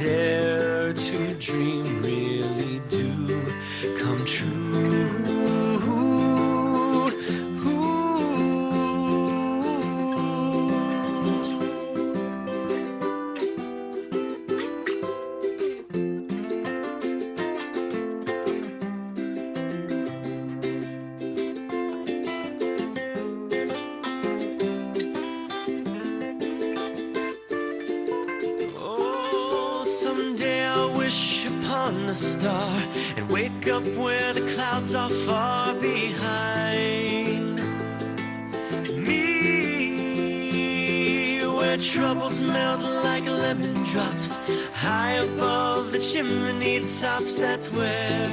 dare to dream really do come true. A star and wake up where the clouds are far behind me, where troubles melt like lemon drops high above the chimney tops. That's where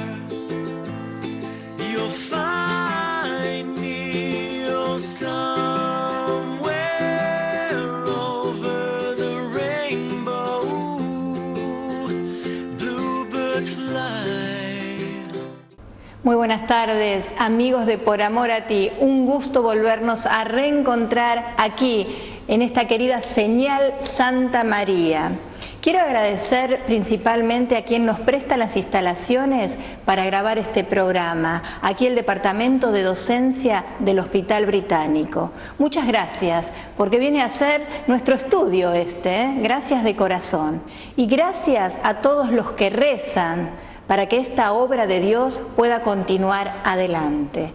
you'll find me, oh, somewhere over the rainbow. Muy buenas tardes, amigos de Por Amor a Ti. Un gusto volvernos a reencontrar aquí, en esta querida señal Santa María. Quiero agradecer principalmente a quien nos presta las instalaciones para grabar este programa, aquí el Departamento de Docencia del Hospital Británico. Muchas gracias, porque viene a ser nuestro estudio gracias de corazón. Y gracias a todos los que rezan para que esta obra de Dios pueda continuar adelante.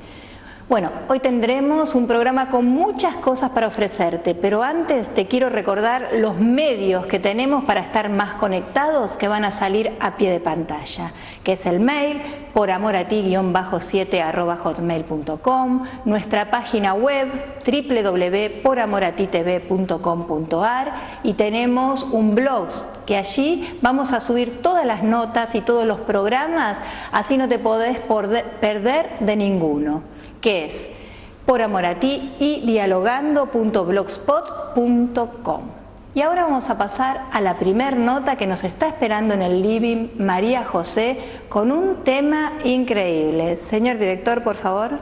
Bueno, hoy tendremos un programa con muchas cosas para ofrecerte, pero antes te quiero recordar los medios que tenemos para estar más conectados, que van a salir a pie de pantalla, que es el mail poramorati-7@hotmail.com, nuestra página web www.poramoratitv.com.ar y tenemos un blog que allí vamos a subir todas las notas y todos los programas, así no te podés perder de ninguno, que es Por Amor a Ti y dialogando.blogspot.com. Y ahora vamos a pasar a la primer nota que nos está esperando en el living María José con un tema increíble. Señor director, por favor.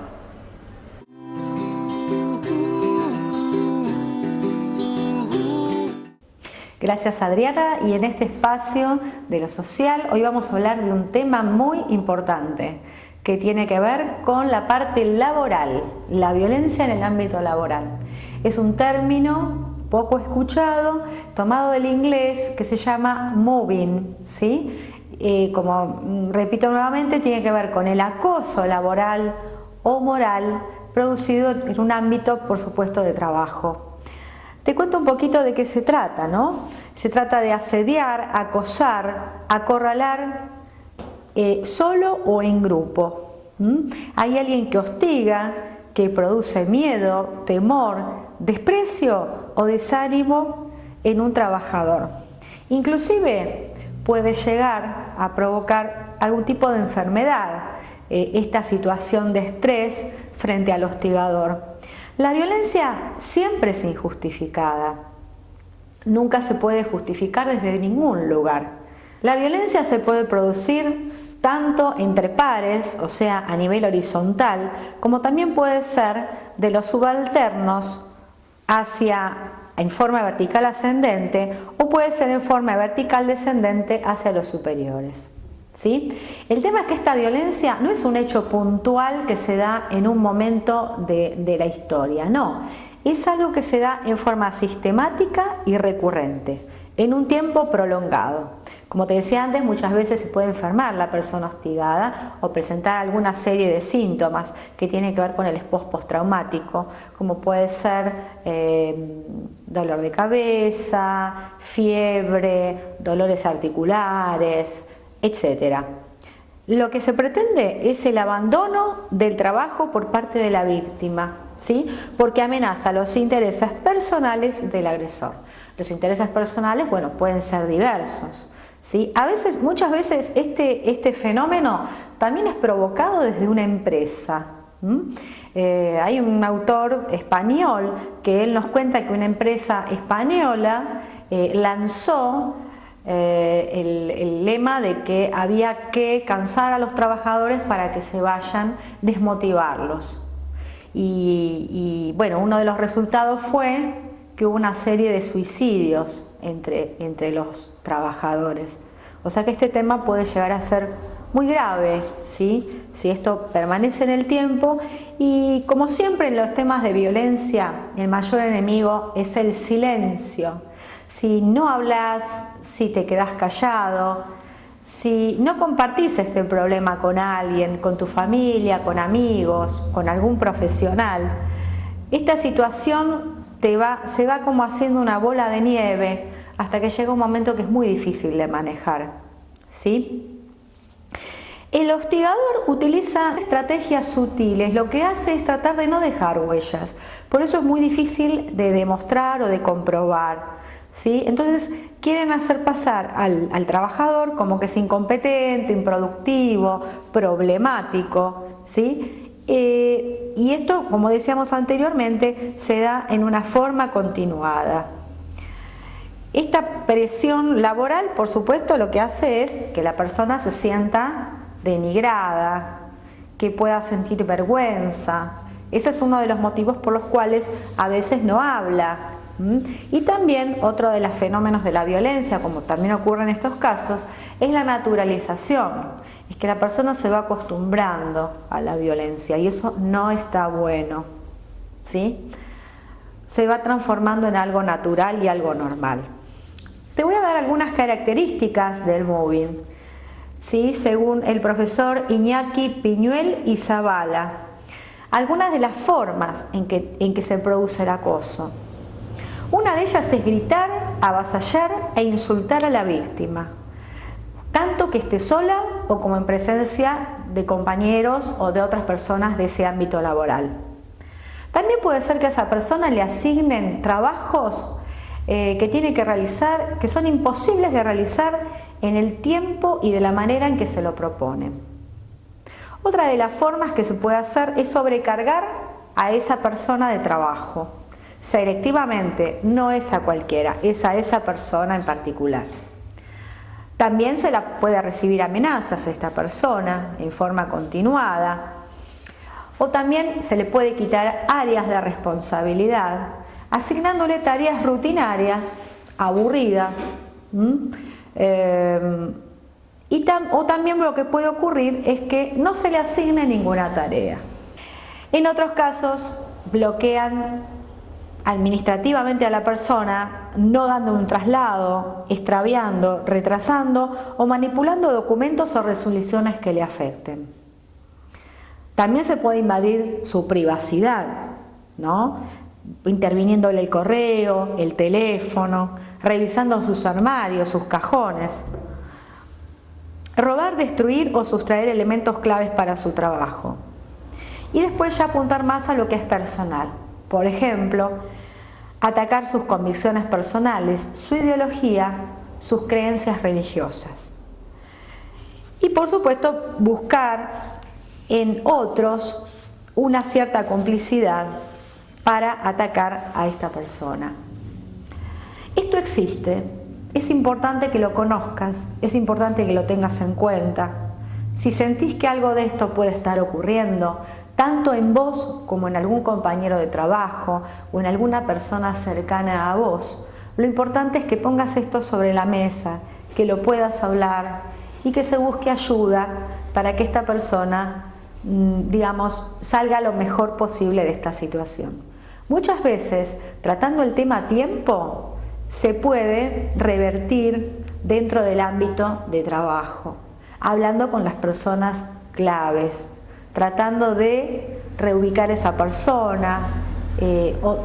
Gracias, Adriana, y en este espacio de lo social hoy vamos a hablar de un tema muy importante que tiene que ver con la parte laboral, la violencia en el ámbito laboral. Es un término poco escuchado, tomado del inglés, que se llama mobbing, ¿sí? Como repito nuevamente, tiene que ver con el acoso laboral o moral producido en un ámbito, por supuesto, de trabajo. Te cuento un poquito de qué se trata, ¿no? Se trata de asediar, acosar, acorralar, solo o en grupo. Hay alguien que hostiga, que produce miedo, temor, desprecio o desánimo en un trabajador. Inclusive puede llegar a provocar algún tipo de enfermedad, esta situación de estrés frente al hostigador. La violencia siempre es injustificada, nunca se puede justificar desde ningún lugar. La violencia se puede producir tanto entre pares, o sea, a nivel horizontal, como también puede ser de los subalternos en forma vertical ascendente, o puede ser en forma vertical descendente hacia los superiores. ¿Sí? El tema es que esta violencia no es un hecho puntual que se da en un momento de la historia, no, es algo que se da en forma sistemática y recurrente, en un tiempo prolongado. Como te decía antes, muchas veces se puede enfermar la persona hostigada o presentar alguna serie de síntomas que tienen que ver con el postraumático, como puede ser dolor de cabeza, fiebre, dolores articulares, etc. Lo que se pretende es el abandono del trabajo por parte de la víctima, ¿sí? Porque amenaza los intereses personales del agresor. Los intereses personales, bueno, pueden ser diversos, ¿sí? Muchas veces este fenómeno también es provocado desde una empresa. Hay un autor español que él nos cuenta que una empresa española lanzó el lema de que había que cansar a los trabajadores para que se vayan, desmotivarlos. Y bueno, uno de los resultados fue que hubo una serie de suicidios entre los trabajadores. O sea que este tema puede llegar a ser muy grave, ¿sí? Si esto permanece en el tiempo. Y como siempre en los temas de violencia, el mayor enemigo es el silencio. Si no hablas, si te quedas callado, si no compartís este problema con alguien, con tu familia, con amigos, con algún profesional, esta situación se va como haciendo una bola de nieve hasta que llega un momento que es muy difícil de manejar, ¿sí? El hostigador utiliza estrategias sutiles, lo que hace es tratar de no dejar huellas, por eso es muy difícil de demostrar o de comprobar, ¿sí? Entonces quieren hacer pasar al trabajador como que es incompetente, improductivo, problemático, ¿sí? Y esto, como decíamos anteriormente, se da en una forma continuada. Esta presión laboral, por supuesto, lo que hace es que la persona se sienta denigrada, que pueda sentir vergüenza. Ese es uno de los motivos por los cuales a veces no habla. Y también otro de los fenómenos de la violencia, como también ocurre en estos casos, es la naturalización. Es que la persona se va acostumbrando a la violencia y eso no está bueno, ¿sí? Se va transformando en algo natural y algo normal. Te voy a dar algunas características del mobbing, ¿sí? Según el profesor Iñaki Piñuel y Zavala. Algunas de las formas en que se produce el acoso. Una de ellas es gritar, avasallar e insultar a la víctima, tanto que esté sola o como en presencia de compañeros o de otras personas de ese ámbito laboral. También puede ser que a esa persona le asignen trabajos que tiene que realizar, que son imposibles de realizar en el tiempo y de la manera en que se lo proponen. Otra de las formas que se puede hacer es sobrecargar a esa persona de trabajo. Selectivamente, no es a cualquiera, es a esa persona en particular. También se la puede recibir amenazas a esta persona en forma continuada, o también se le puede quitar áreas de responsabilidad, asignándole tareas rutinarias, aburridas, o también lo que puede ocurrir es que no se le asigne ninguna tarea. En otros casos, bloquean administrativamente a la persona, no dando un traslado, extraviando, retrasando o manipulando documentos o resoluciones que le afecten. También se puede invadir su privacidad, ¿no? Interviniéndole el correo, el teléfono, revisando sus armarios, sus cajones. Robar, destruir o sustraer elementos claves para su trabajo. Y después ya apuntar más a lo que es personal. Por ejemplo, atacar sus convicciones personales, su ideología, sus creencias religiosas. Y por supuesto, buscar en otros una cierta complicidad para atacar a esta persona. Esto existe, es importante que lo conozcas, es importante que lo tengas en cuenta. Si sentís que algo de esto puede estar ocurriendo, tanto en vos como en algún compañero de trabajo o en alguna persona cercana a vos, lo importante es que pongas esto sobre la mesa, que lo puedas hablar y que se busque ayuda para que esta persona, digamos, salga lo mejor posible de esta situación. Muchas veces, tratando el tema a tiempo, se puede revertir dentro del ámbito de trabajo, hablando con las personas claves, tratando de reubicar a esa persona, o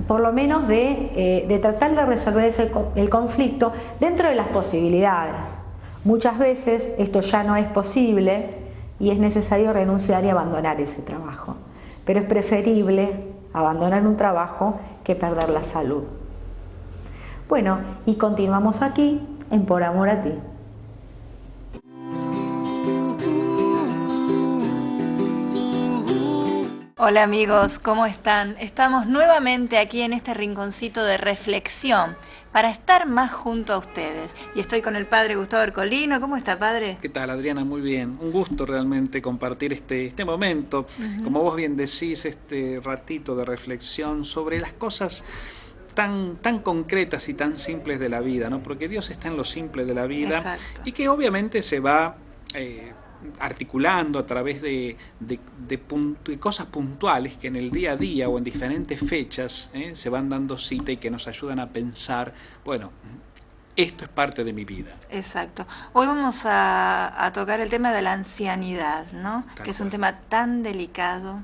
por lo menos de tratar de resolver el conflicto dentro de las posibilidades. Muchas veces esto ya no es posible y es necesario renunciar y abandonar ese trabajo. Pero es preferible abandonar un trabajo que perder la salud. Bueno, y continuamos aquí en Por Amor a Ti. Hola amigos, ¿cómo están? Estamos nuevamente aquí en este rinconcito de reflexión para estar más junto a ustedes. Y estoy con el padre Gustavo Ercolino. ¿Cómo está, padre? ¿Qué tal, Adriana? Muy bien. Un gusto realmente compartir este momento. Como vos bien decís, este ratito de reflexión sobre las cosas tan concretas y tan simples de la vida, ¿no? Porque Dios está en lo simple de la vida. Exacto. Y que obviamente se va articulando a través de cosas puntuales que en el día a día o en diferentes fechas se van dando cita y que nos ayudan a pensar, bueno, esto es parte de mi vida. Exacto. Hoy vamos a tocar el tema de la ancianidad, ¿no? Tal que es un cual. tema tan delicado,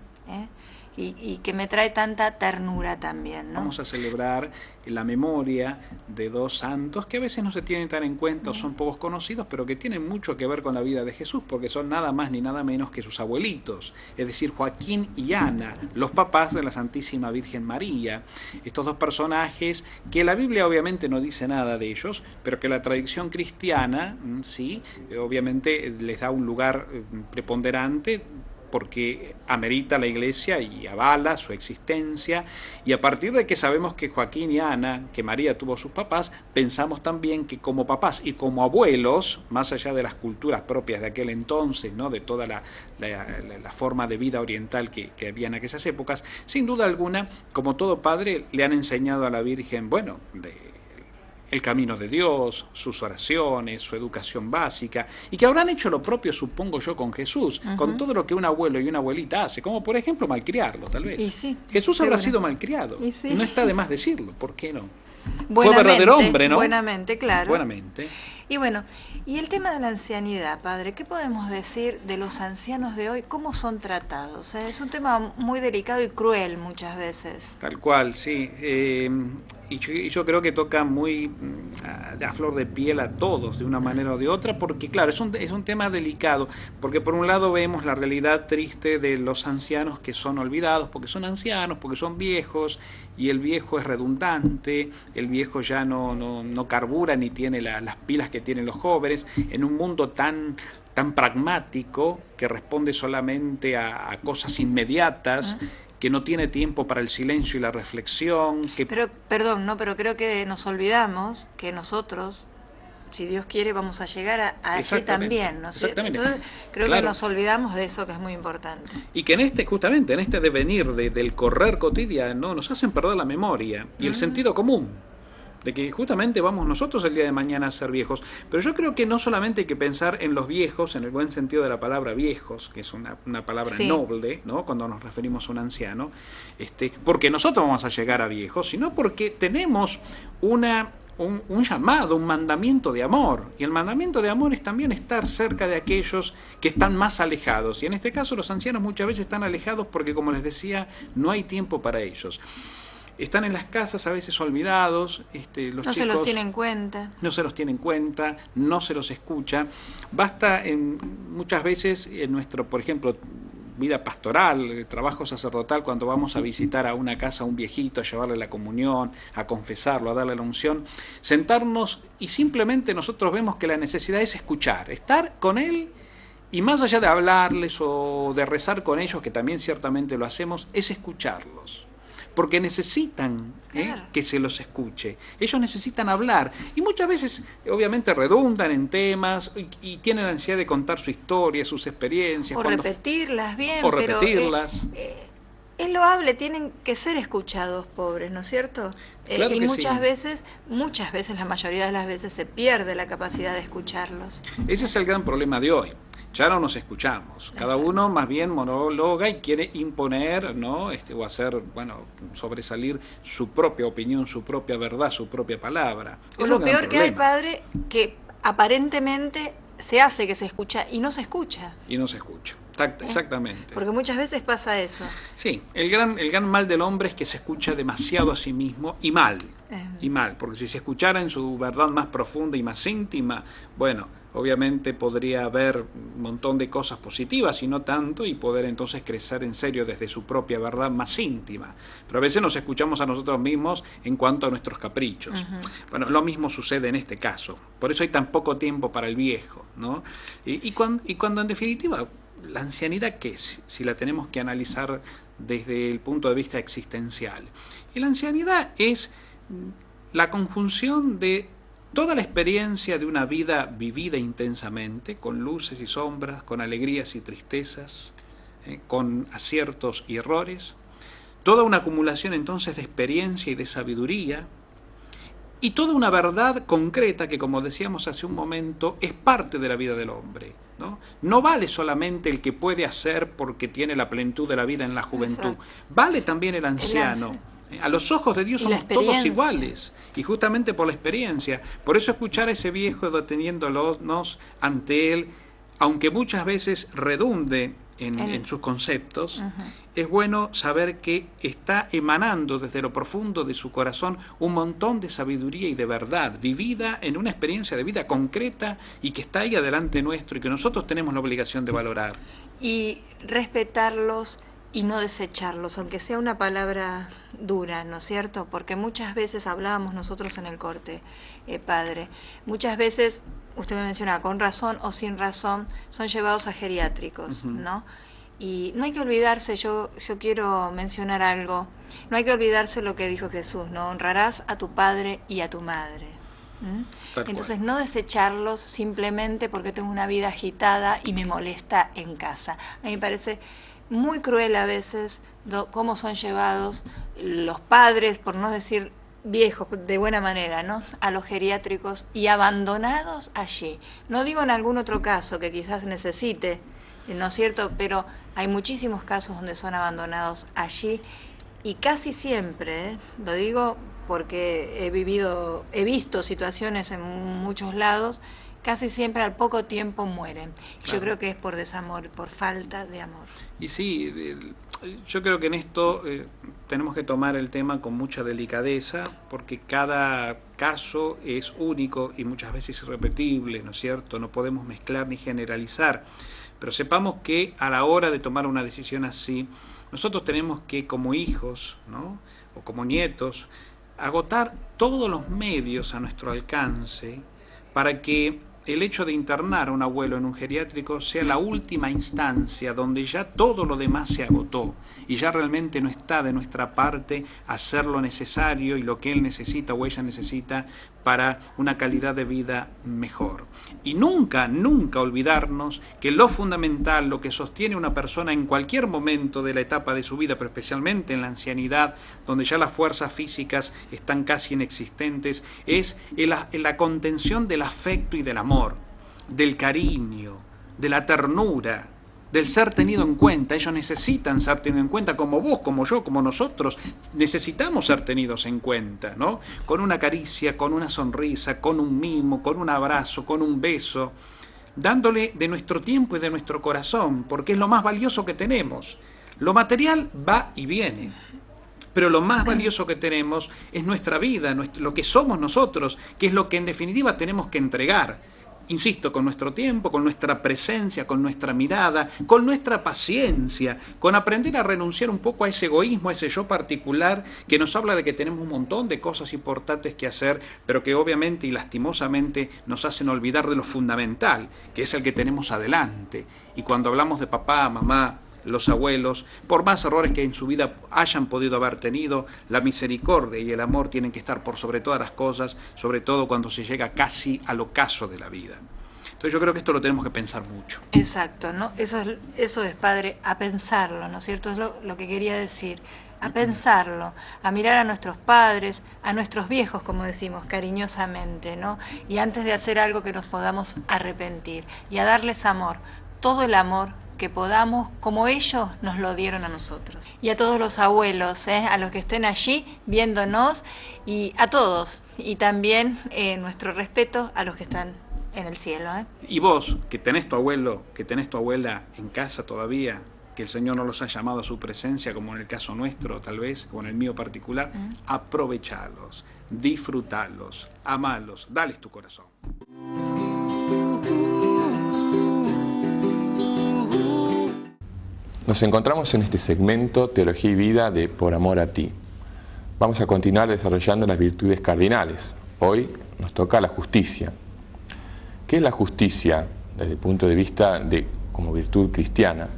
y que me trae tanta ternura también, ¿no? Vamos a celebrar la memoria de dos santos que a veces no se tienen tan en cuenta o son pocos conocidos, pero que tienen mucho que ver con la vida de Jesús, porque son nada más ni nada menos que sus abuelitos, es decir, Joaquín y Ana, los papás de la Santísima Virgen María. Estos dos personajes que la Biblia obviamente no dice nada de ellos, pero que la tradición cristiana, sí, obviamente les da un lugar preponderante, porque amerita la Iglesia y avala su existencia, y a partir de que sabemos que Joaquín y Ana, que María tuvo sus papás, pensamos también que como papás y como abuelos, más allá de las culturas propias de aquel entonces, ¿no? de toda la forma de vida oriental que había en aquellas épocas, sin duda alguna, como todo padre, le han enseñado a la Virgen, bueno, el camino de Dios, sus oraciones, su educación básica, y que habrán hecho lo propio, supongo yo, con Jesús, con todo lo que un abuelo y una abuelita hace, como por ejemplo malcriarlo, tal vez. Y sí, Jesús habrá seguro. sido malcriado, Y sí. no está de más decirlo, ¿por qué no? Buenamente, fue verdadero hombre, ¿no? Buenamente, claro. Buenamente. Y bueno, y el tema de la ancianidad, padre, ¿qué podemos decir de los ancianos de hoy? ¿Cómo son tratados? Es un tema muy delicado y cruel muchas veces. Tal cual, sí. Y yo creo que toca muy a flor de piel a todos de una manera o de otra, porque claro, es un tema delicado, porque por un lado vemos la realidad triste de los ancianos que son olvidados, porque son ancianos, porque son viejos, y el viejo es redundante, el viejo ya no carbura ni tiene las pilas que tienen los jóvenes, en un mundo tan pragmático, que responde solamente a cosas inmediatas, que no tiene tiempo para el silencio y la reflexión. Pero, perdón, pero creo que nos olvidamos que nosotros, si Dios quiere, vamos a llegar a allí también, ¿no es cierto? Entonces, creo que nos olvidamos de eso, que es muy importante. Y que justamente en este devenir del correr cotidiano, nos hacen perder la memoria y el sentido común, de que justamente vamos nosotros el día de mañana a ser viejos. Pero yo creo que no solamente hay que pensar en los viejos, en el buen sentido de la palabra viejos, que es una palabra noble, ¿no? Cuando nos referimos a un anciano, porque nosotros vamos a llegar a viejos, sino porque tenemos un llamado, un mandamiento de amor. Y el mandamiento de amor es también estar cerca de aquellos que están más alejados. Y en este caso los ancianos muchas veces están alejados porque, como les decía, no hay tiempo para ellos. Están en las casas a veces olvidados, los chicos se los tiene en cuenta. No se los tiene en cuenta, no se los escucha. Basta muchas veces en nuestro, por ejemplo, vida pastoral, trabajo sacerdotal, cuando vamos a visitar a una casa a un viejito, a llevarle la comunión, a confesarlo, a darle la unción, sentarnos y simplemente nosotros vemos que la necesidad es escuchar, estar con él. Y más allá de hablarles o de rezar con ellos, que también ciertamente lo hacemos, es escucharlos. Porque necesitan que se los escuche. Ellos necesitan hablar. Y muchas veces, obviamente, redundan en temas y tienen ansiedad de contar su historia, sus experiencias. O repetirlas bien. O repetirlas. Es loable, tienen que ser escuchados, pobres, ¿no es cierto? Claro y que muchas sí. veces, la mayoría de las veces, se pierde la capacidad de escucharlos. Ese es el gran problema de hoy. Ya no nos escuchamos. Cada uno más bien monologa y quiere imponer, ¿no? O hacer, sobresalir su propia opinión, su propia verdad, su propia palabra. O lo peor que hay, padre, que aparentemente se hace que se escucha y no se escucha. Y no se escucha. Exactamente. Porque muchas veces pasa eso. Sí, el gran mal del hombre es que se escucha demasiado a sí mismo y mal. Y mal, porque si se escuchara en su verdad más profunda y más íntima, obviamente podría haber un montón de cosas positivas y no tanto, y poder entonces crecer en serio desde su propia verdad más íntima. Pero a veces nos escuchamos a nosotros mismos en cuanto a nuestros caprichos. Lo mismo sucede en este caso. Por eso hay tan poco tiempo para el viejo, ¿no? Y cuando en definitiva, la ancianidad, ¿qué es? Si la tenemos que analizar desde el punto de vista existencial. Y la ancianidad es la conjunción de toda la experiencia de una vida vivida intensamente, con luces y sombras, con alegrías y tristezas, con aciertos y errores, Toda una acumulación entonces de experiencia y de sabiduría, y toda una verdad concreta que, como decíamos hace un momento, es parte de la vida del hombre, ¿no? No vale solamente el que puede hacer porque tiene la plenitud de la vida en la juventud. Exacto. Vale también el anciano. A los ojos de Dios somos todos iguales, y justamente por la experiencia. Por eso escuchar a ese viejo deteniéndonos ante él, aunque muchas veces redunde en sus conceptos, es bueno saber que está emanando desde lo profundo de su corazón un montón de sabiduría y de verdad, vivida en una experiencia de vida concreta y que está ahí adelante nuestro y que nosotros tenemos la obligación de valorar. Y respetarlos y no desecharlos, aunque sea una palabra dura, ¿no es cierto? Porque muchas veces hablábamos nosotros en el corte, padre, muchas veces, usted me menciona, con razón o sin razón, son llevados a geriátricos, ¿no? Y no hay que olvidarse, yo quiero mencionar algo, no hay que olvidarse lo que dijo Jesús, ¿no? Honrarás a tu padre y a tu madre. Entonces no desecharlos simplemente porque tengo una vida agitada y me molesta en casa. A mí me parece muy cruel a veces cómo son llevados los padres, por no decir viejos de buena manera, ¿no?, a los geriátricos y abandonados allí. No digo en algún otro caso que quizás necesite, ¿no es cierto?, pero hay muchísimos casos donde son abandonados allí y casi siempre, lo digo porque he visto situaciones en muchos lados, casi siempre al poco tiempo mueren. Claro. Yo creo que es por desamor, por falta de amor. Y sí, yo creo que en esto tenemos que tomar el tema con mucha delicadeza, porque cada caso es único y muchas veces irrepetible, ¿no es cierto? No podemos mezclar ni generalizar, pero sepamos que a la hora de tomar una decisión así, nosotros tenemos que, como hijos, ¿no?, o como nietos, agotar todos los medios a nuestro alcance para que el hecho de internar a un abuelo en un geriátrico sea la última instancia donde ya todo lo demás se agotó y ya realmente no está de nuestra parte hacer lo necesario y lo que él necesita o ella necesita para una calidad de vida mejor. Y nunca, nunca olvidarnos que lo fundamental, lo que sostiene a una persona en cualquier momento de la etapa de su vida, pero especialmente en la ancianidad, donde ya las fuerzas físicas están casi inexistentes, es la contención del afecto y del amor, del cariño, de la ternura, del ser tenido en cuenta. Ellos necesitan ser tenidos en cuenta, como vos, como yo, como nosotros. Necesitamos ser tenidos en cuenta, ¿no? Con una caricia, con una sonrisa, con un mimo, con un abrazo, con un beso, dándole de nuestro tiempo y de nuestro corazón, porque es lo más valioso que tenemos. Lo material va y viene, pero lo más valioso que tenemos es nuestra vida, lo que somos nosotros, que es lo que en definitiva tenemos que entregar. Insisto, con nuestro tiempo, con nuestra presencia, con nuestra mirada, con nuestra paciencia, con aprender a renunciar un poco a ese egoísmo, a ese yo particular que nos habla de que tenemos un montón de cosas importantes que hacer, pero que obviamente y lastimosamente nos hacen olvidar de lo fundamental, que es el que tenemos adelante. Y cuando hablamos de papá, mamá, los abuelos, por más errores que en su vida hayan podido haber tenido, la misericordia y el amor tienen que estar por sobre todas las cosas, sobre todo cuando se llega casi al ocaso de la vida. Entonces yo creo que esto lo tenemos que pensar mucho. Exacto, ¿no? Eso es, padre, a pensarlo, ¿no es cierto? Es lo que quería decir, a pensarlo, a mirar a nuestros padres, a nuestros viejos, como decimos cariñosamente, ¿no? Y antes de hacer algo que nos podamos arrepentir, y a darles amor, todo el amor que podamos, como ellos nos lo dieron a nosotros. Y a todos los abuelos, a los que estén allí viéndonos, y a todos, y también nuestro respeto a los que están en el cielo. Y vos, que tenés tu abuelo, que tenés tu abuela en casa todavía, que el Señor no los ha llamado a su presencia, como en el caso nuestro, tal vez, como en el mío particular, aprovechalos, disfrutalos, amalos, dales tu corazón. Nos encontramos en este segmento Teología y Vida de Por Amor a Ti. Vamos a continuar desarrollando las virtudes cardinales. Hoy nos toca la justicia. ¿Qué es la justicia desde el punto de vista de como virtud cristiana?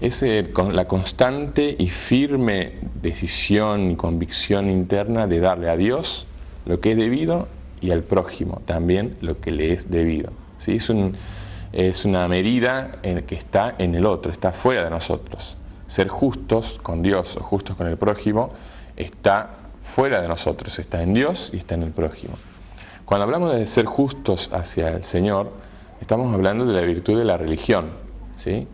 Es la constante y firme decisión y convicción interna de darle a Dios lo que es debido y al prójimo también lo que le es debido. ¿Sí? Es una medida que está en el otro, está fuera de nosotros. ser justos con Dios o justos con el prójimo está fuera de nosotros, está en Dios y está en el prójimo. Cuando hablamos de ser justos hacia el Señor, estamos hablando de la virtud de la religión, ¿sí?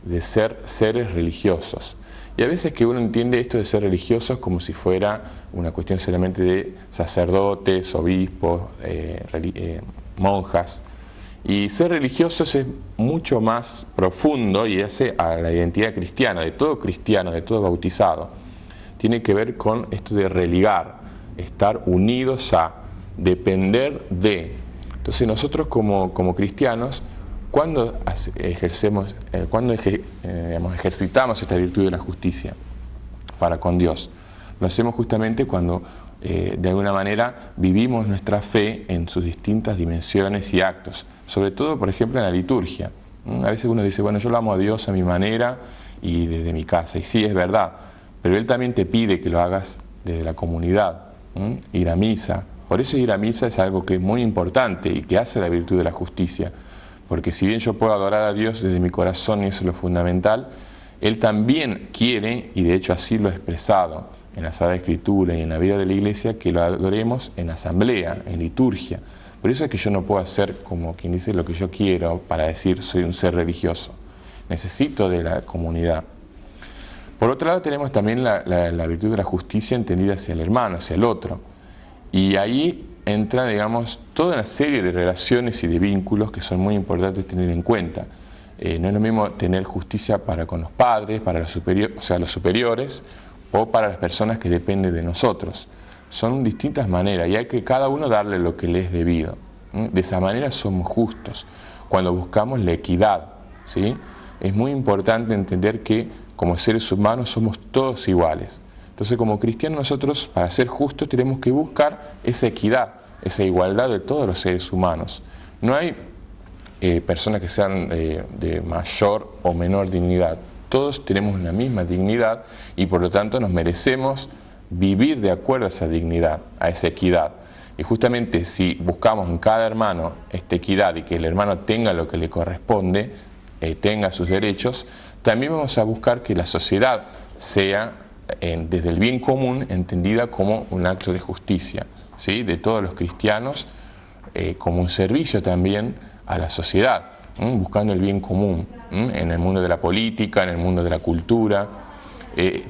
De ser seres religiosos. Y a veces que uno entiende esto de ser religiosos como si fuera una cuestión solamente de sacerdotes, obispos, monjas. Y ser religiosos es mucho más profundo y hace a la identidad cristiana, de todo bautizado. Tiene que ver con esto de religar, estar unidos a, depender de. Entonces nosotros como cristianos, cuando ejercitamos esta virtud de la justicia para con Dios, lo hacemos justamente cuando de alguna manera vivimos nuestra fe en sus distintas dimensiones y actos, sobre todo por ejemplo en la liturgia. A veces uno dice, bueno, yo lo amo a Dios a mi manera y desde mi casa, y sí, es verdad, pero Él también te pide que lo hagas desde la comunidad, ir a misa. Por eso ir a misa es algo que es muy importante y que hace la virtud de la justicia, porque si bien yo puedo adorar a Dios desde mi corazón y eso es lo fundamental, Él también quiere, y de hecho así lo ha expresado en la Sagrada Escritura y en la vida de la Iglesia, que lo adoremos en asamblea, en liturgia. Por eso es que yo no puedo hacer como quien dice lo que yo quiero para decir soy un ser religioso. Necesito de la comunidad. Por otro lado tenemos también la virtud de la justicia entendida hacia el hermano, hacia el otro. Y ahí entra, digamos, toda una serie de relaciones y de vínculos que son muy importantes tener en cuenta. No es lo mismo tener justicia para con los padres, para los superiores, o para las personas que dependen de nosotros. Son distintas maneras y hay que cada uno darle lo que le es debido. De esa manera somos justos, cuando buscamos la equidad, ¿sí? Es muy importante entender que como seres humanos somos todos iguales. Entonces como cristianos nosotros, para ser justos, tenemos que buscar esa equidad, esa igualdad de todos los seres humanos. No hay personas que sean de mayor o menor dignidad. Todos tenemos la misma dignidad y por lo tanto nos merecemos vivir de acuerdo a esa dignidad, a esa equidad. Y justamente si buscamos en cada hermano esta equidad y que el hermano tenga lo que le corresponde, tenga sus derechos, también vamos a buscar que la sociedad sea, desde el bien común, entendida como un acto de justicia, ¿sí? De todos los cristianos, como un servicio también a la sociedad, buscando el bien común, en el mundo de la política, en el mundo de la cultura.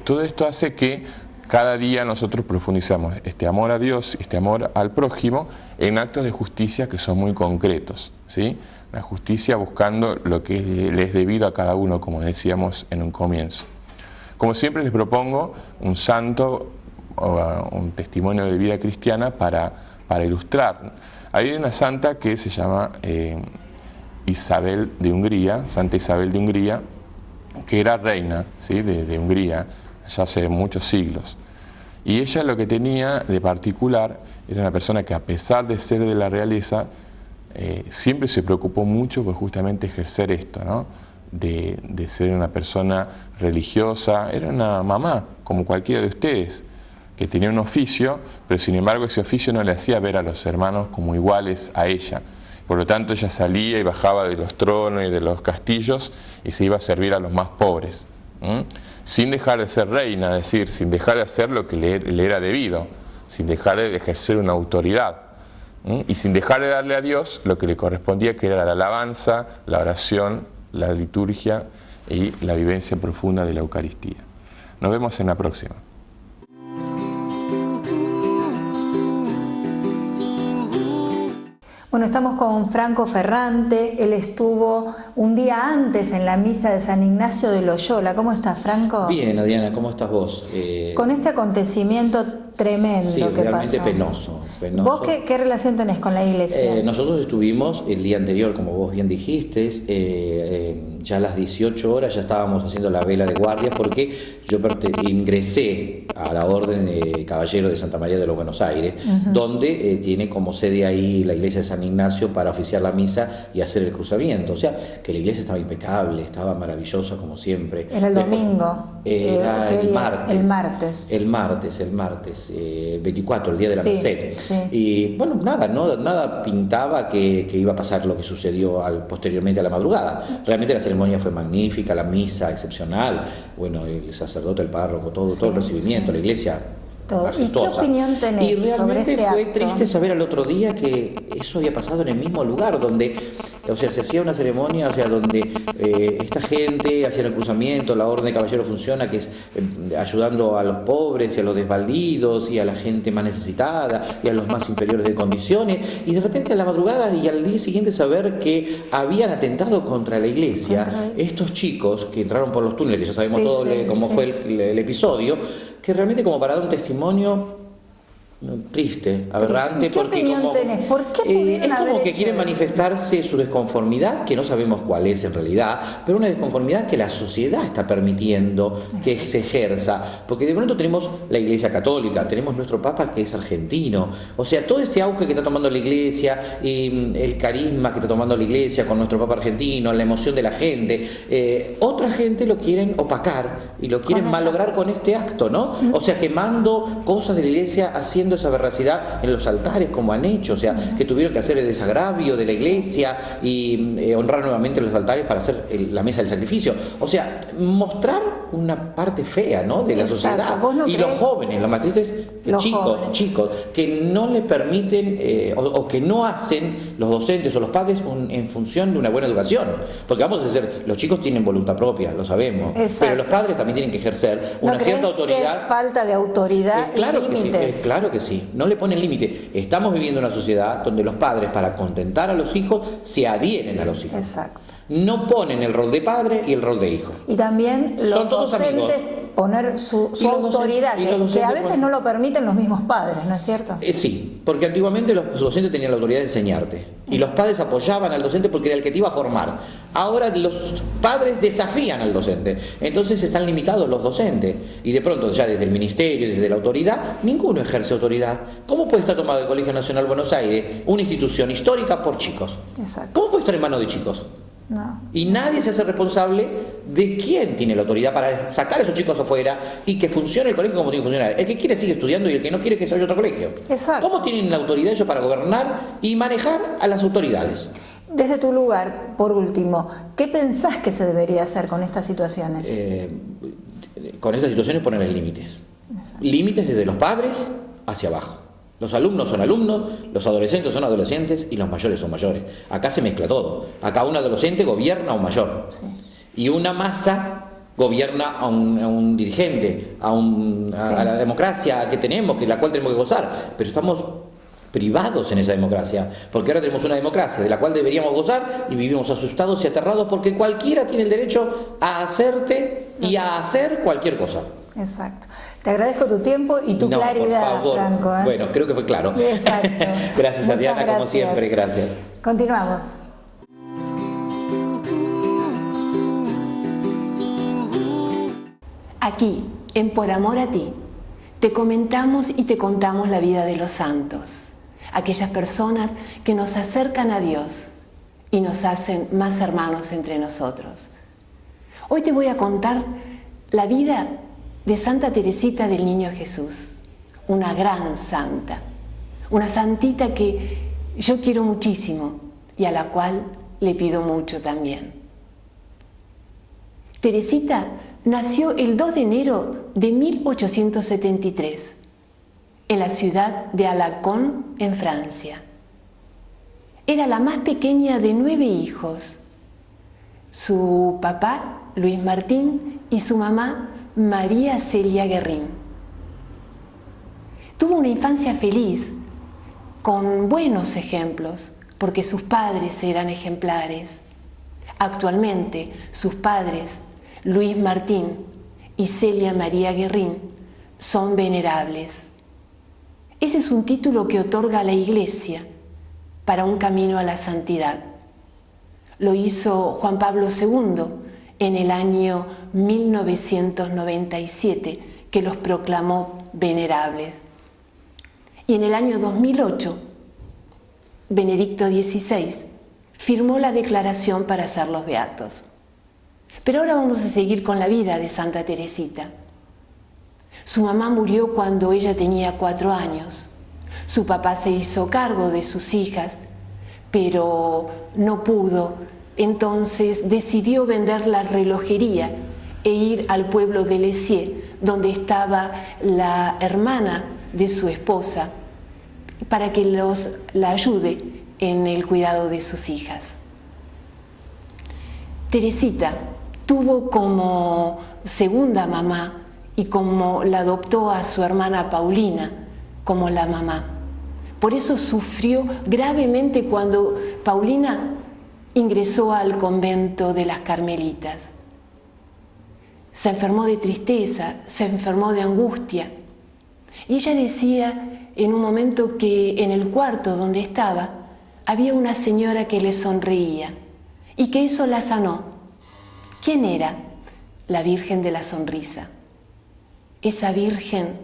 Todo esto hace que cada día nosotros profundizamos este amor a Dios, este amor al prójimo, en actos de justicia que son muy concretos, ¿sí? La justicia buscando lo que le es debido a cada uno, como decíamos en un comienzo. Como siempre les propongo un santo o un testimonio de vida cristiana para ilustrar. Hay una santa que se llama Isabel de Hungría, Santa Isabel de Hungría, que era reina, ¿sí? de Hungría, ya hace muchos siglos. Y ella lo que tenía de particular era una persona que, a pesar de ser de la realeza, siempre se preocupó mucho por justamente ejercer esto, ¿no? De ser una persona religiosa. Era una mamá, como cualquiera de ustedes, que tenía un oficio, pero sin embargo ese oficio no le hacía ver a los hermanos como iguales a ella. Por lo tanto ella salía y bajaba de los tronos y de los castillos y se iba a servir a los más pobres, sin dejar de ser reina, es decir, sin dejar de hacer lo que le era debido, sin dejar de ejercer una autoridad, y sin dejar de darle a Dios lo que le correspondía, que era la alabanza, la oración, la liturgia y la vivencia profunda de la Eucaristía. Nos vemos en la próxima. Bueno, estamos con Franco Ferrante. Él estuvo un día antes en la misa de San Ignacio de Loyola. ¿Cómo estás, Franco? Bien, Adriana, ¿cómo estás vos? Con este acontecimiento tremendo que realmente pasó. Penoso. ¿Vos qué relación tenés con la iglesia? Nosotros estuvimos el día anterior, como vos bien dijiste, ya a las 18 horas ya estábamos haciendo la vela de guardia, porque yo ingresé a la Orden de Caballero de Santa María de los Buenos Aires, donde tiene como sede ahí la iglesia de San Ignacio para oficiar la misa y hacer el cruzamiento. O sea, que la iglesia estaba impecable, estaba maravillosa como siempre. Era el domingo. Era ¿qué el día? martes. El martes. El martes, 24, el día de la Merced. Sí. Y bueno, nada pintaba que iba a pasar lo que sucedió posteriormente a la madrugada. Realmente la ceremonia fue magnífica, la misa excepcional, bueno, el sacerdote, el párroco, todo el recibimiento, la iglesia todo. majestuosa. ¿Y qué opinión tenés y realmente sobre este fue acto? triste saber al otro día que eso había pasado en el mismo lugar donde, o sea, se hacía una ceremonia, o sea, donde esta gente hacía el cruzamiento, la orden de caballero funciona, que es ayudando a los pobres y a los desvalidos y a la gente más necesitada y a los más inferiores de condiciones, y de repente a la madrugada y al día siguiente saber que habían atentado contra la iglesia, estos chicos que entraron por los túneles, que ya sabemos cómo fue el episodio, que realmente como para dar un testimonio triste, aberrante. ¿Y qué opinión tenés? ¿Por qué pudieron es haber como que hecho quieren eso? manifestarse su desconformidad, que no sabemos cuál es en realidad, pero una desconformidad que la sociedad está permitiendo que se ejerza, porque de pronto tenemos la Iglesia Católica, tenemos nuestro Papa que es argentino, o sea, todo este auge que está tomando la Iglesia, y el carisma que está tomando la Iglesia con nuestro Papa argentino, la emoción de la gente, otra gente lo quieren opacar y lo quieren malograr con este acto, ¿no? O sea, quemando cosas de la Iglesia, haciendo esa veracidad en los altares como han hecho, o sea, que tuvieron que hacer el desagravio de la iglesia y honrar nuevamente los altares para hacer la mesa del sacrificio, o sea, mostrar una parte fea, ¿no?, de la sociedad. Y los jóvenes, los más tristes, chicos que no le permiten o que no hacen los docentes o los padres en función de una buena educación, porque vamos a decir, los chicos tienen voluntad propia, lo sabemos, pero los padres también tienen que ejercer una cierta autoridad. ¿No crees que es falta de autoridad y límites? Claro que sí, no le ponen límite. Estamos viviendo una sociedad donde los padres, para contentar a los hijos, se adhieren a los hijos. Exacto. No ponen el rol de padre y el rol de hijo. Y también los docentes poner su autoridad, que a veces no lo permiten los mismos padres, ¿no es cierto? Sí, porque antiguamente los docentes tenían la autoridad de enseñarte y los padres apoyaban al docente porque era el que te iba a formar. Ahora los padres desafían al docente, entonces están limitados los docentes y de pronto ya desde el ministerio, desde la autoridad, ninguno ejerce autoridad. ¿Cómo puede estar tomado el Colegio Nacional Buenos Aires, una institución histórica, por chicos? Exacto. ¿Cómo puede estar en manos de chicos? No. Y nadie se hace responsable de quién tiene la autoridad para sacar a esos chicos afuera y que funcione el colegio como tiene que funcionar. El que quiere sigue estudiando y el que no quiere que se vaya a otro colegio. Exacto. ¿Cómo tienen la autoridad ellos para gobernar y manejar a las autoridades? Desde tu lugar, por último, ¿qué pensás que se debería hacer con estas situaciones? Con estas situaciones ponerles límites. Exacto. Límites desde los padres hacia abajo. Los alumnos son alumnos, los adolescentes son adolescentes y los mayores son mayores. Acá se mezcla todo. Acá un adolescente gobierna a un mayor. Sí. Y una masa gobierna a un dirigente, a la democracia que tenemos, la cual tenemos que gozar. Pero estamos privados en esa democracia, porque ahora tenemos una democracia de la cual deberíamos gozar y vivimos asustados y aterrados porque cualquiera tiene el derecho a hacerte y a hacer cualquier cosa. Exacto. Te agradezco tu tiempo y tu claridad, por favor. Franco. Bueno, creo que fue claro. Exacto. Gracias, Adriana, como siempre. Gracias. Continuamos. Aquí, en Por Amor a Ti, te comentamos y te contamos la vida de los santos, aquellas personas que nos acercan a Dios y nos hacen más hermanos entre nosotros. Hoy te voy a contar la vida de Santa Teresita del Niño Jesús, una gran santa, una santita que yo quiero muchísimo y a la cual le pido mucho también. Teresita nació el 2 de enero de 1873 en la ciudad de Alençon, en Francia. Era la más pequeña de 9 hijos. Su papá, Luis Martín, y su mamá, María Celia Guerrín. Tuvo una infancia feliz, con buenos ejemplos, porque sus padres eran ejemplares. Actualmente, sus padres, Luis Martín y Celia María Guerrín, son venerables. Ese es un título que otorga la Iglesia para un camino a la santidad. Lo hizo Juan Pablo II en el año 1997, que los proclamó venerables. Y en el año 2008, Benedicto XVI firmó la declaración para hacerlos beatos. Pero ahora vamos a seguir con la vida de Santa Teresita. Su mamá murió cuando ella tenía 4 años. Su papá se hizo cargo de sus hijas, pero no pudo. Entonces decidió vender la relojería e ir al pueblo de Lisieux, donde estaba la hermana de su esposa, para que la ayude en el cuidado de sus hijas. Teresita tuvo como segunda mamá y como la adoptó a su hermana Paulina como la mamá. Por eso sufrió gravemente cuando Paulina ingresó al convento de las Carmelitas. Se enfermó de tristeza, se enfermó de angustia. Y ella decía en un momento que en el cuarto donde estaba había una señora que le sonreía y que eso la sanó. ¿Quién era? La Virgen de la Sonrisa. Esa Virgen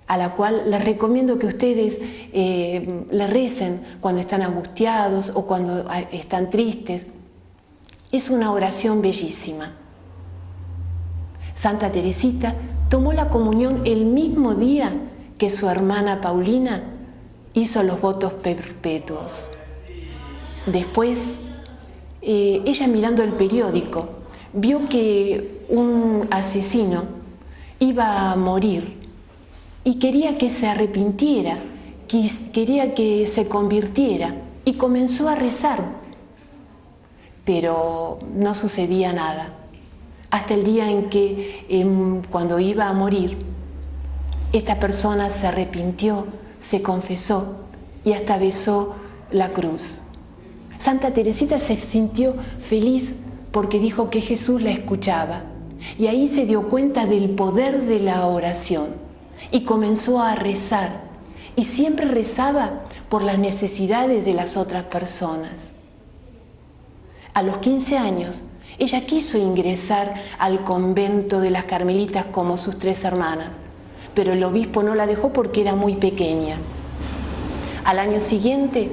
a la cual les recomiendo que ustedes le recen cuando están angustiados o cuando están tristes. Es una oración bellísima. Santa Teresita tomó la comunión el mismo día que su hermana Paulina hizo los votos perpetuos. Después, ella mirando el periódico, vio que un asesino iba a morir y quería que se arrepintiera, quería que se convirtiera y comenzó a rezar, pero no sucedía nada. Hasta el día en que, cuando iba a morir, esta persona se arrepintió, se confesó y hasta besó la cruz. Santa Teresita se sintió feliz porque dijo que Jesús la escuchaba y ahí se dio cuenta del poder de la oración. Y comenzó a rezar, y siempre rezaba por las necesidades de las otras personas. A los 15 años, ella quiso ingresar al convento de las Carmelitas como sus 3 hermanas, pero el obispo no la dejó porque era muy pequeña. Al año siguiente,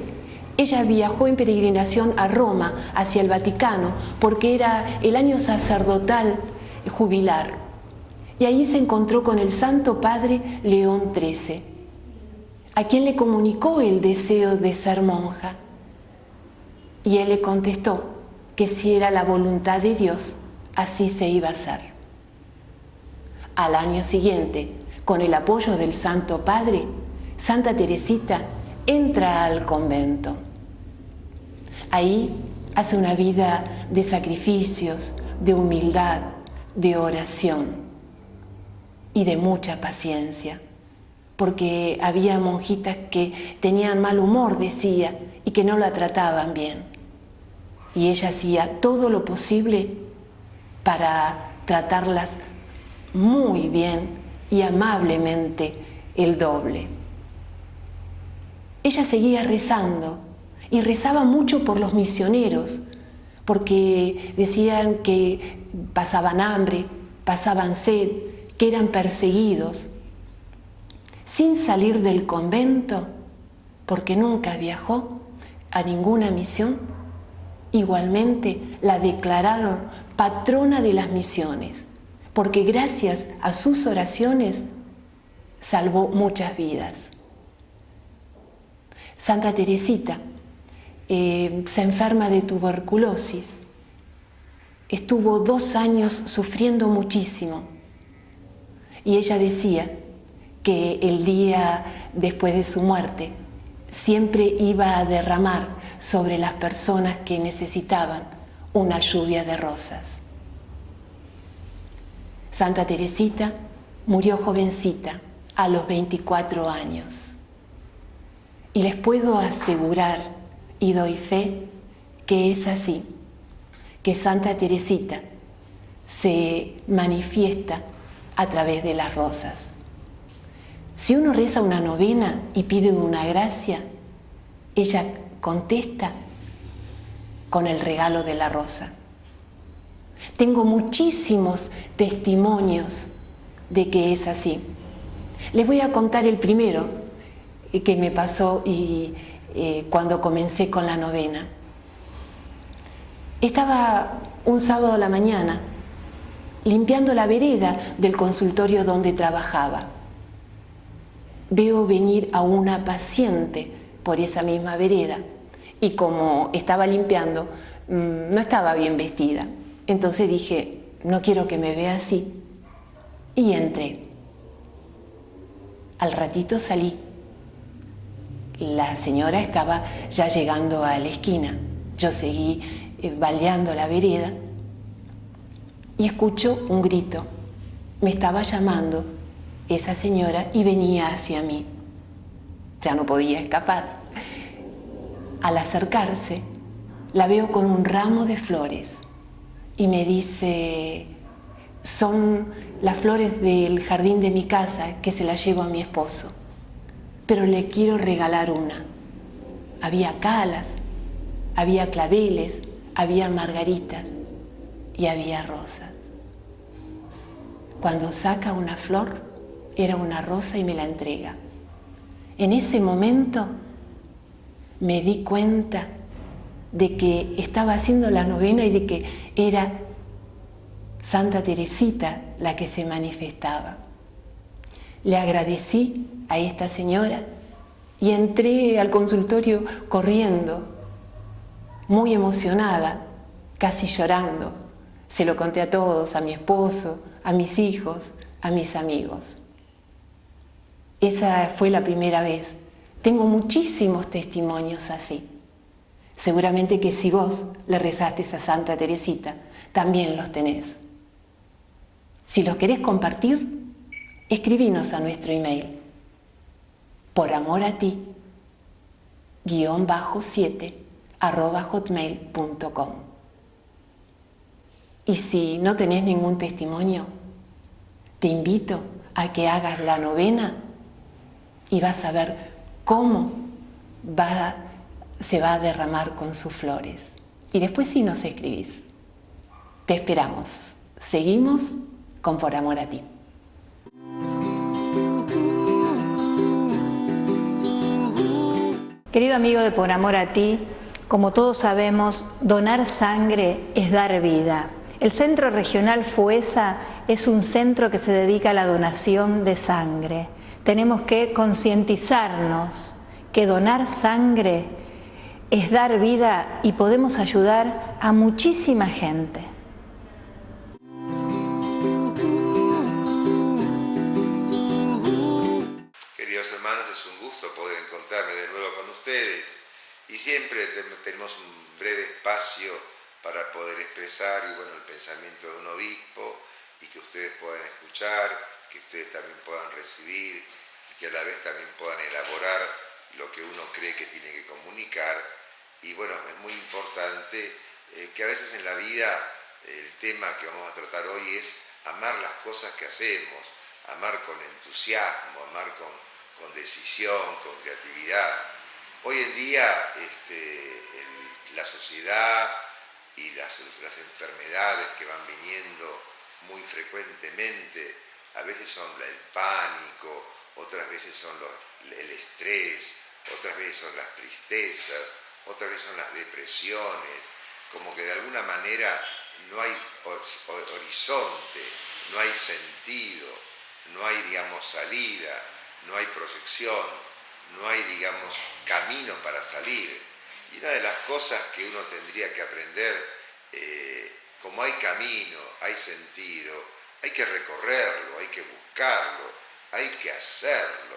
ella viajó en peregrinación a Roma, hacia el Vaticano, porque era el año sacerdotal jubilar. Y ahí se encontró con el Santo Padre León XIII, a quien le comunicó el deseo de ser monja. Y él le contestó que si era la voluntad de Dios, así se iba a hacer. Al año siguiente, con el apoyo del Santo Padre, Santa Teresita entra al convento. Ahí hace una vida de sacrificios, de humildad, de oración y de mucha paciencia, porque había monjitas que tenían mal humor, decía, y que no la trataban bien. Y ella hacía todo lo posible para tratarlas muy bien y amablemente el doble. Ella seguía rezando y rezaba mucho por los misioneros, porque decían que pasaban hambre, pasaban sed, que eran perseguidos. Sin salir del convento, porque nunca viajó a ninguna misión, igualmente la declararon patrona de las misiones, porque gracias a sus oraciones salvó muchas vidas. Santa Teresita se enferma de tuberculosis, estuvo 2 años sufriendo muchísimo. Y ella decía que el día después de su muerte siempre iba a derramar sobre las personas que necesitaban una lluvia de rosas. Santa Teresita murió jovencita, a los 24 años. Y les puedo asegurar, y doy fe, que es así, que Santa Teresita se manifiesta a través de las rosas. Si uno reza una novena y pide una gracia, ella contesta con el regalo de la rosa. Tengo muchísimos testimonios de que es así. Les voy a contar el primero que me pasó cuando comencé con la novena. Estaba un sábado a la mañana limpiando la vereda del consultorio donde trabajaba. Veo venir a una paciente por esa misma vereda y como estaba limpiando, no estaba bien vestida. Entonces dije, no quiero que me vea así. Y entré. Al ratito salí. La señora estaba ya llegando a la esquina. Yo seguí baleando la vereda y escucho un grito. Me estaba llamando esa señora y venía hacia mí. Ya no podía escapar. Al acercarse, la veo con un ramo de flores y me dice, son las flores del jardín de mi casa que se las llevo a mi esposo, pero le quiero regalar una. Había calas, había claveles, había margaritas y había rosas. Cuando saca una flor, era una rosa y me la entrega. En ese momento me di cuenta de que estaba haciendo la novena y de que era Santa Teresita la que se manifestaba. Le agradecí a esta señora y entré al consultorio corriendo, muy emocionada, casi llorando. Se lo conté a todos, a mi esposo, a mis hijos, a mis amigos. Esa fue la primera vez. Tengo muchísimos testimonios así. Seguramente que si vos le rezaste a Santa Teresita, también los tenés. Si los querés compartir, escribinos a nuestro email poramorati-7@hotmail.com. Y si no tenés ningún testimonio, te invito a que hagas la novena y vas a ver cómo se va a derramar con sus flores. Y después sí nos escribís. Te esperamos. Seguimos con Por Amor a Ti. Querido amigo de Por Amor a Ti, como todos sabemos, donar sangre es dar vida. El Centro Regional FUESA es un centro que se dedica a la donación de sangre. Tenemos que concientizarnos que donar sangre es dar vida y podemos ayudar a muchísima gente. Queridos hermanos, es un gusto poder encontrarme de nuevo con ustedes y siempre tenemos un breve espacio para poder expresar el pensamiento de un obispo y que ustedes puedan escuchar, que ustedes también puedan recibir y que a la vez también puedan elaborar lo que uno cree que tiene que comunicar. Y es muy importante que a veces en la vida el tema que vamos a tratar hoy es amar las cosas que hacemos, amar con entusiasmo, amar con decisión, con creatividad. Hoy en día la sociedad y las enfermedades que van viniendo muy frecuentemente, a veces son el pánico, otras veces son el estrés, otras veces son las tristezas, otras veces son las depresiones, como que de alguna manera no hay horizonte, no hay sentido, no hay, salida, no hay proyección, no hay, camino para salir. Y una de las cosas que uno tendría que aprender, como hay camino, hay sentido, hay que recorrerlo, hay que buscarlo, hay que hacerlo.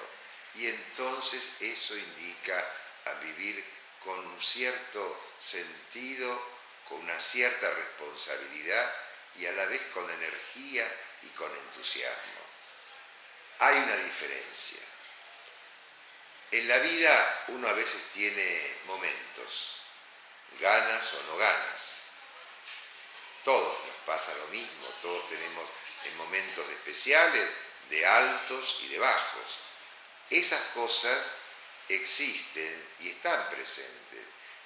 Y entonces eso indica a vivir con un cierto sentido, con una cierta responsabilidad y a la vez con energía y con entusiasmo. Hay una diferencia. En la vida uno a veces tiene momentos, ganas o no ganas. Todos nos pasa lo mismo, todos tenemos momentos especiales, de altos y de bajos. Esas cosas existen y están presentes,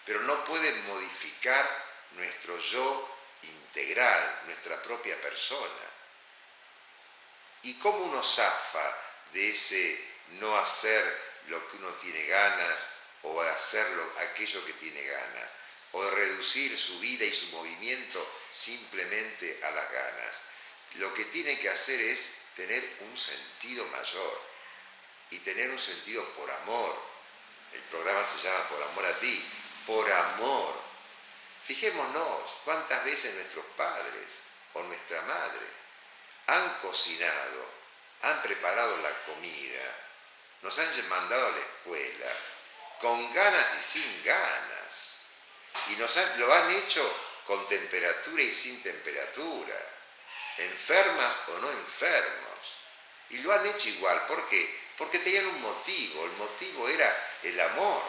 pero no pueden modificar nuestro yo integral, nuestra propia persona. ¿Y cómo uno zafa de ese no hacer lo que uno tiene ganas o hacerlo aquello que tiene ganas? O de reducir su vida y su movimiento simplemente a las ganas. lo que tiene que hacer es tener un sentido mayor y tener un sentido por amor. El programa se llama Por Amor a Ti, por amor. Fijémonos cuántas veces nuestros padres o nuestra madre han cocinado, han preparado la comida, nos han mandado a la escuela, con ganas y sin ganas, y lo han hecho con temperatura y sin temperatura, enfermas o no enfermos, y lo han hecho igual. ¿Por qué? Porque tenían un motivo, el motivo era el amor.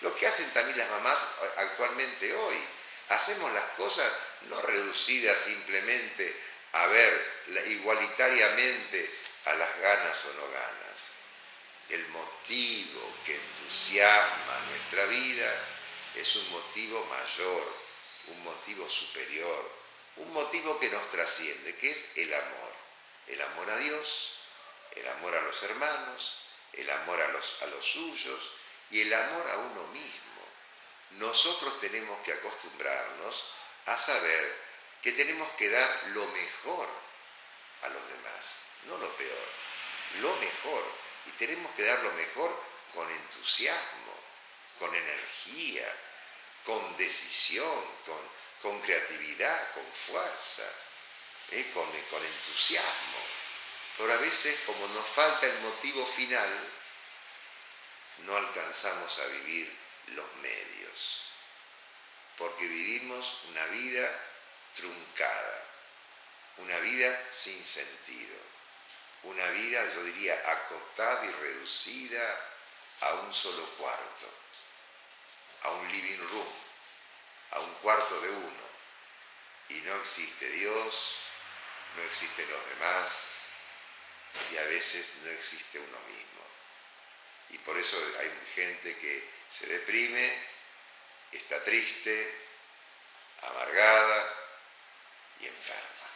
Lo que hacen también las mamás actualmente hoy, hacemos las cosas no reducidas simplemente a ver igualitariamente a las ganas o no ganas. El motivo que entusiasma nuestra vida es un motivo mayor, un motivo superior, un motivo que nos trasciende, que es el amor. El amor a Dios, el amor a los hermanos, el amor a los suyos y el amor a uno mismo. Nosotros tenemos que acostumbrarnos a saber que tenemos que dar lo mejor a los demás, no lo peor, lo mejor. Y tenemos que dar lo mejor con entusiasmo, con energía, con decisión, con creatividad, con fuerza, con entusiasmo. Pero a veces, como nos falta el motivo final, no alcanzamos a vivir los medios, porque vivimos una vida truncada, una vida sin sentido, una vida, yo diría, acotada y reducida a un solo cuarto, a un living room, a un cuarto de uno, y no existe Dios, no existen los demás, y a veces no existe uno mismo. Y por eso hay gente que se deprime, está triste, amargada y enferma.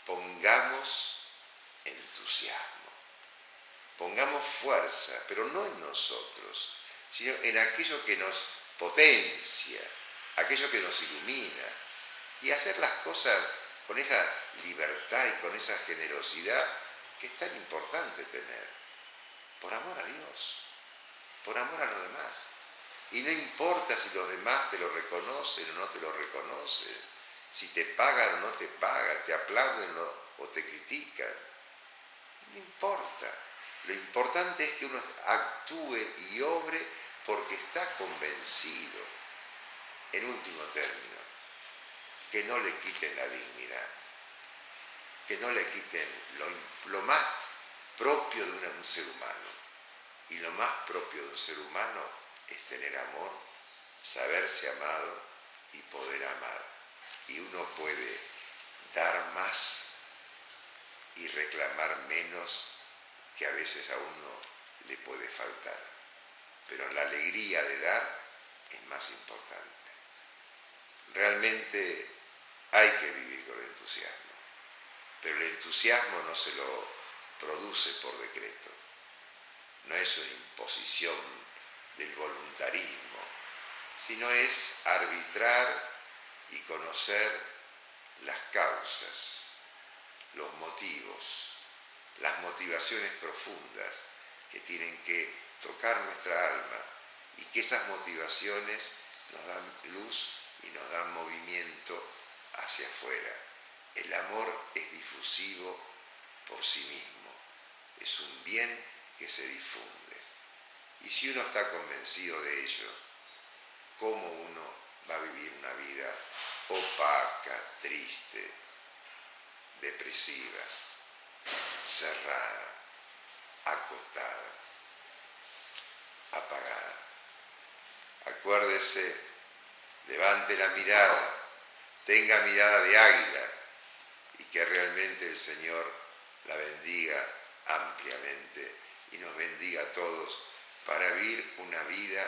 Pongamos entusiasmo, pongamos fuerza, pero no en nosotros, sino en aquello que nos potencia, aquello que nos ilumina, y hacer las cosas con esa libertad y con esa generosidad que es tan importante tener, por amor a Dios, por amor a los demás. Y no importa si los demás te lo reconocen o no te lo reconocen, si te pagan o no te pagan, te aplauden o te critican, no importa. Lo importante es que uno actúe y obre porque está convencido, en último término, que no le quiten la dignidad, que no le quiten lo más propio de un ser humano. Y lo más propio de un ser humano es tener amor, saberse amado y poder amar. Y uno puede dar más y reclamar menos, que a veces a uno le puede faltar. Pero la alegría de dar es más importante. Realmente hay que vivir con entusiasmo, pero el entusiasmo no se lo produce por decreto, no es una imposición del voluntarismo, sino es arbitrar y conocer las causas, los motivos, las motivaciones profundas que tienen que tocar nuestra alma, y que esas motivaciones nos dan luz y nos dan movimiento hacia afuera. El amor es difusivo por sí mismo, es un bien que se difunde. Y si uno está convencido de ello, ¿cómo uno va a vivir una vida opaca, triste, depresiva, cerrada, acotada, apagada? Acuérdese, levante la mirada, tenga mirada de águila, y que realmente el Señor la bendiga ampliamente y nos bendiga a todos para vivir una vida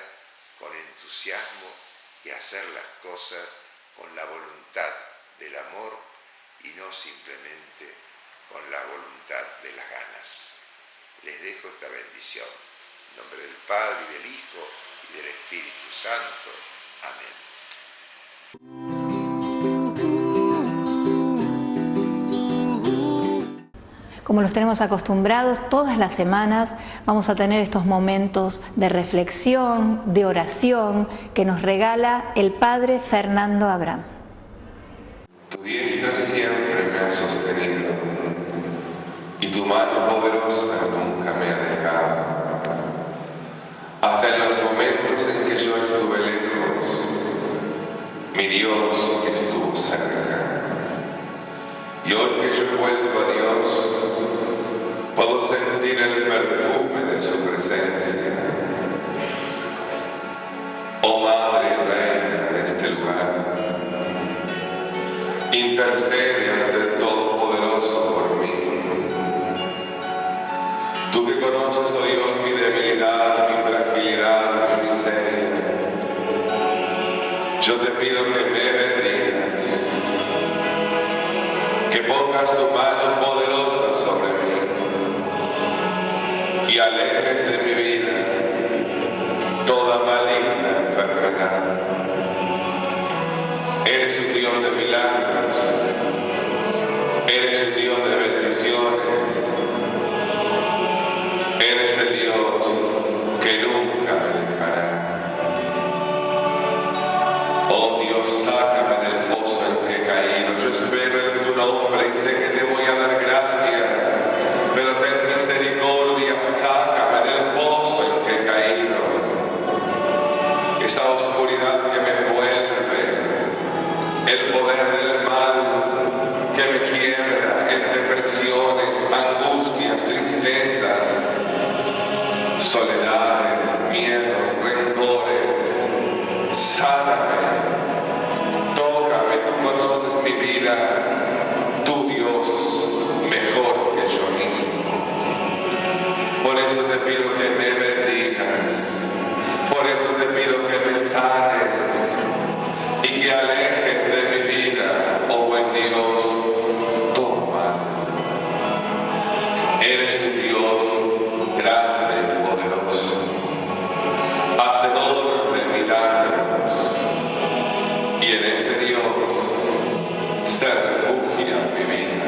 con entusiasmo y hacer las cosas con la voluntad del amor y no simplemente con la voluntad de las ganas. Les dejo esta bendición. En nombre del Padre y del Hijo y del Espíritu Santo. Amén. como los tenemos acostumbrados, todas las semanas vamos a tener estos momentos de reflexión, de oración que nos regala el Padre Fernando Abraham. Tu diestra siempre me ha sostenido y tu mano poderosa nunca me ha dejado. Hasta en los momentos en que yo estuve lejos, mi Dios estuvo cerca. Y hoy que yo he vuelto a Dios, puedo sentir el perfume de su presencia. Oh Madre y Reina de este lugar, intercede ante el Todopoderoso por mí. Tú que conoces, oh Dios, mi debilidad, mi fragilidad, mi miseria, yo te pido que me bendigas, que pongas tu mano poderosa sobre mí y alejes de mi vida toda maligna enfermedad. Eres un Dios de milagros, eres un Dios de bendiciones, eres el Dios que nunca me dejará. Oh Dios, sácame del pozo en que he caído. Yo espero en tu nombre y sé que te voy a dar gracias, pero ten misericordia, sácame del pozo en que he caído. Esa oscuridad que me envuelve, el poder del mal que me quiebra en depresiones, angustias, tristezas, soledades, miedos, rencores. Sáname, tócame, tú conoces mi vida, tu Dios mejor que yo mismo. Por eso te pido que me bendigas, por eso te pido que me sanes y que alejes de mi vida, oh buen Dios, todo mal. Eres un Dios grande y poderoso, hacedor de milagros, y en ese Dios se refugia mi vida.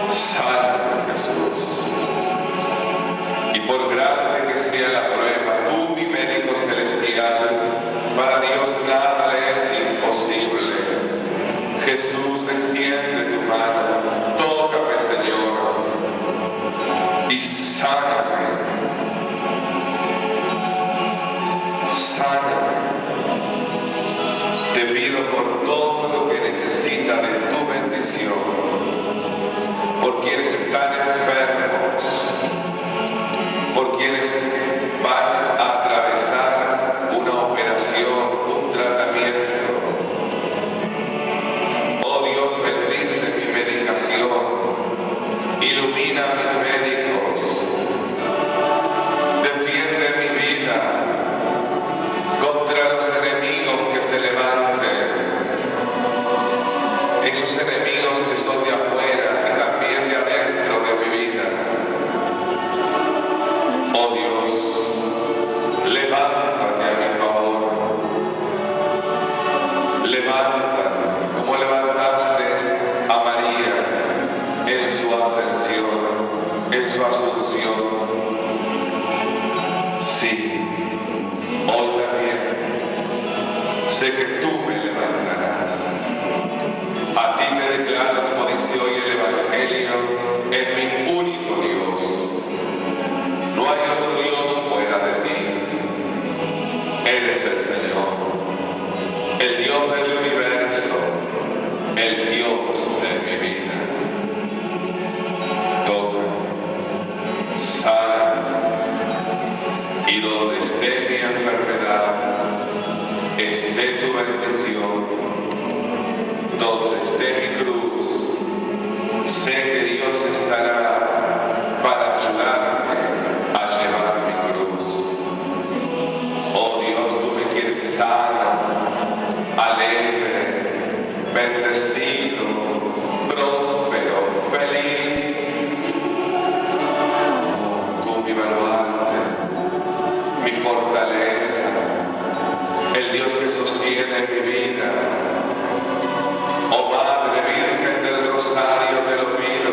Sálvame, Jesús, y por grande que sea la prueba, tú, mi médico celestial, para Dios nada le es imposible. Jesús, extiende tu mano, tócame, Señor, y sáname. Sáname. Te pido por todo lo que necesita de tu bendición, por quienes están enfermos, por quienes van a atravesar una operación, un tratamiento. Oh Dios, bendice mi medicación, ilumina a mis médicos, defiende mi vida contra los enemigos que se levanten, esos enemigos que son de afuera y también de adentro de mi vida. Oh Dios, levántate a mi favor, levántate como levantaste a María en su ascensión, en su asunción. Sí, hoy también sé que tú me levantarás. A ti te declaro, como dice hoy el Evangelio, en mi único Dios. No hay otro Dios fuera de ti. Eres el Señor, el Dios del universo, el Dios de mi vida. Toca, sana, y donde esté mi enfermedad, esté tu bendición. Donde esté mi cruz, sé que Dios estará para ayudarme a llevar mi cruz. Oh Dios, tú me quieres sano, alegre, bendecido, próspero, feliz. Oh, tú mi baluarte, mi fortaleza, el Dios que sostiene mi vida. Oh Madre Virgen del Rosario, te lo pido,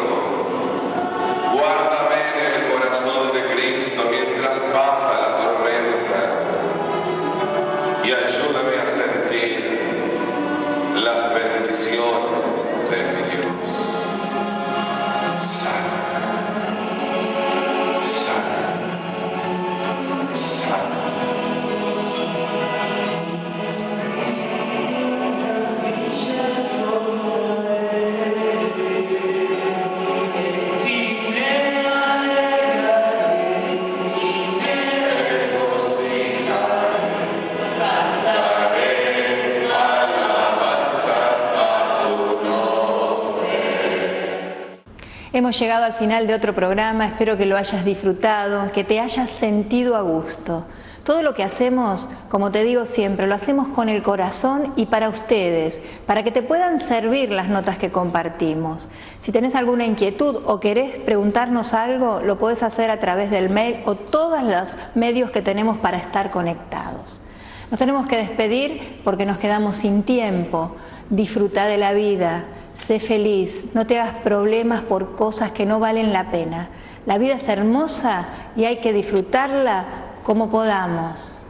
Hemos llegado al final de otro programa, espero que lo hayas disfrutado, que te hayas sentido a gusto. Todo lo que hacemos, como te digo siempre, lo hacemos con el corazón y para ustedes, para que te puedan servir las notas que compartimos. Si tenés alguna inquietud o querés preguntarnos algo, lo podés hacer a través del mail o todos los medios que tenemos para estar conectados. Nos tenemos que despedir porque nos quedamos sin tiempo. Disfruta de la vida. Sé feliz, no te hagas problemas por cosas que no valen la pena. La vida es hermosa y hay que disfrutarla como podamos.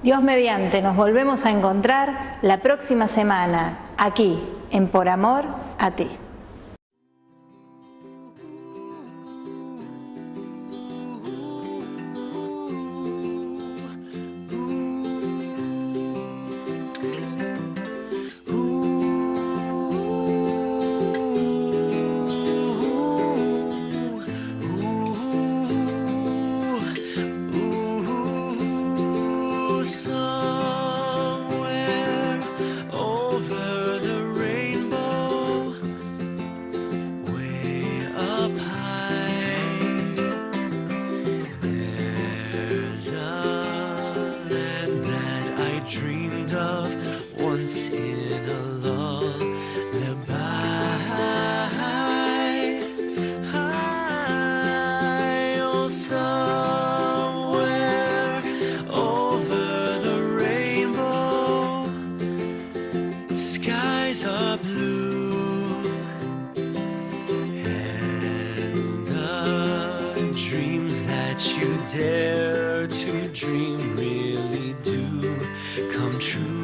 Dios mediante, nos volvemos a encontrar la próxima semana, aquí, en Por Amor a Ti. Dare to dream really do come true.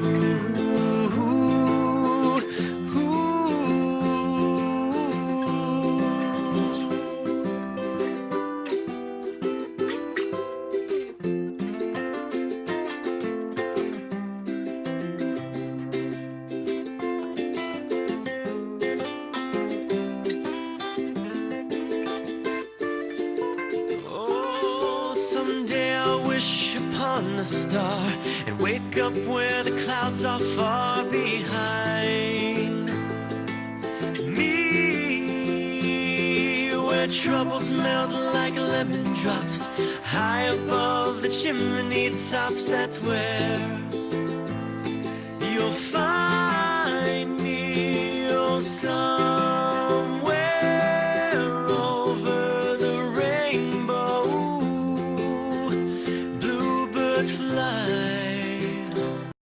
A star and wake up where the clouds are far behind me, where troubles melt like lemon drops high above the chimney tops. That's where